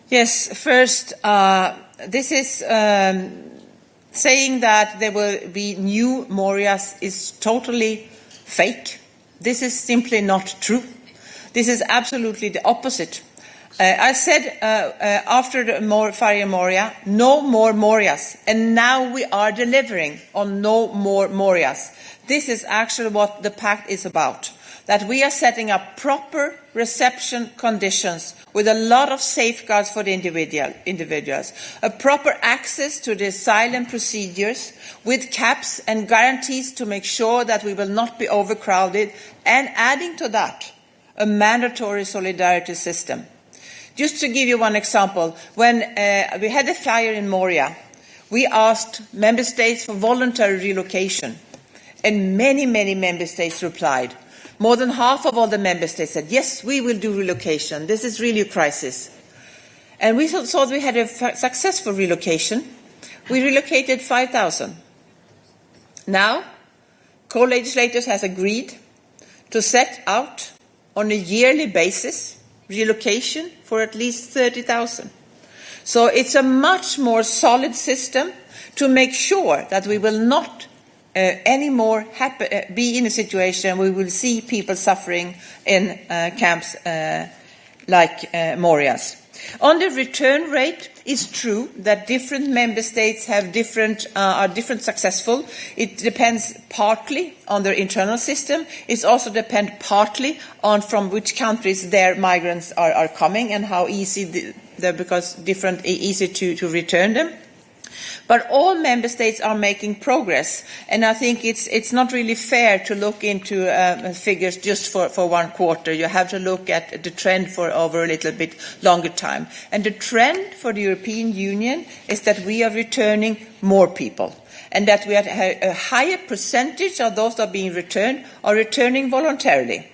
Yes, first, this is saying that there will be new Morias is totally fake. This is simply not true. This is absolutely the opposite. I said after the Fire Moria, no more Morias, and now we are delivering on no more Morias. This is actually what the Pact is about, that we are setting up proper reception conditions with a lot of safeguards for the individuals, a proper access to the asylum procedures with caps and guarantees to make sure that we will not be overcrowded, and adding to that, a mandatory solidarity system. Just to give you one example, when we had a fire in Moria, we asked member states for voluntary relocation, and many, many member states replied. More than half of all the member states said, yes, we will do relocation. This is really a crisis. And we thought we had a successful relocation. We relocated 5,000. Now, co-legislators has agreed to set out on a yearly basis relocation for at least 30,000. So it's a much more solid system to make sure that we will not anymore be in a situation where we will see people suffering in camps like Morias. On the return rate, it's true that different member states have are different successful. It depends partly on their internal system. It also depends partly on from which countries their migrants are coming and how easy they're because easy to return them. But all member states are making progress, and I think it's not really fair to look into figures just for one quarter. You have to look at the trend for over a little bit longer time. And the trend for the European Union is that we are returning more people, and that we have a higher percentage of those that are being returned are returning voluntarily,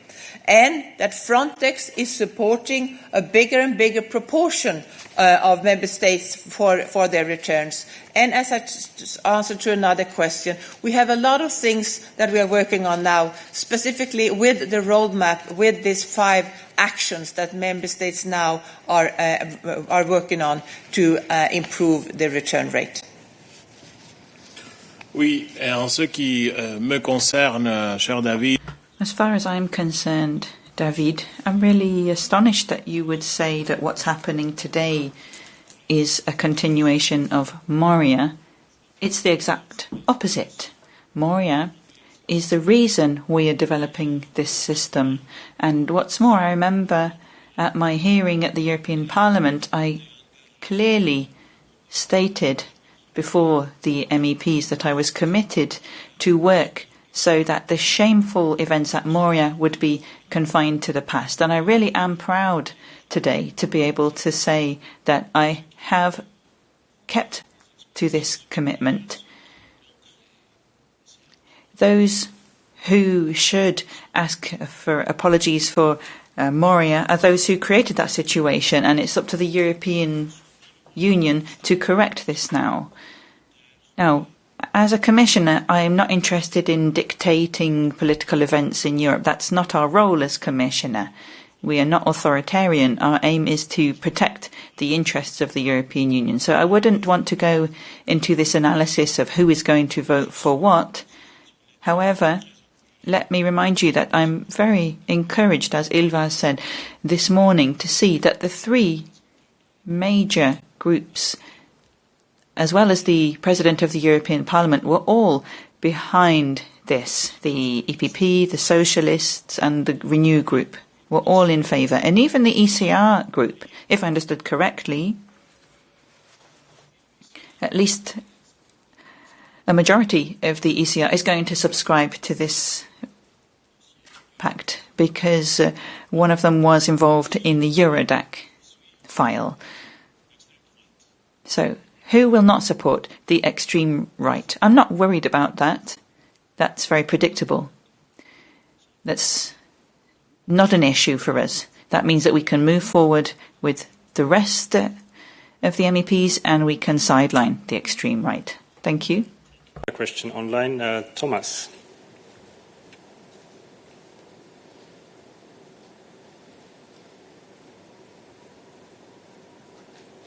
and that Frontex is supporting a bigger and bigger proportion of member states for their returns. And as I answered to another question, we have a lot of things that we are working on now, specifically with the roadmap, with these 5 actions that member states now are working on to improve the return rate. Oui, et en ce qui me concerne, cher David. As far as I'm concerned, David, I'm really astonished that you would say that what's happening today is a continuation of Moria. It's the exact opposite. Moria is the reason we are developing this system. And what's more, I remember at my hearing at the European Parliament, I clearly stated before the MEPs that I was committed to work so that the shameful events at Moria would be confined to the past. And I really am proud today to be able to say that I have kept to this commitment. Those who should ask for apologies for Moria are those who created that situation, and it's up to the European Union to correct this now. Now, as a commissioner, I am not interested in dictating political events in Europe. That's not our role as commissioner. We are not authoritarian. Our aim is to protect the interests of the European Union. So I wouldn't want to go into this analysis of who is going to vote for what. However, let me remind you that I'm very encouraged, as Ylva said this morning, to see that the 3 major groups, as well as the President of the European Parliament, were all behind this. The EPP, the Socialists and the Renew group were all in favour. And even the ECR group, if I understood correctly, at least a majority of the ECR is going to subscribe to this pact because one of them was involved in the Eurodac file. So, who will not support the extreme right? I'm not worried about that. That's very predictable. That's not an issue for us. That means that we can move forward with the rest of the MEPs and we can sideline the extreme right. Thank you. A question online, Thomas.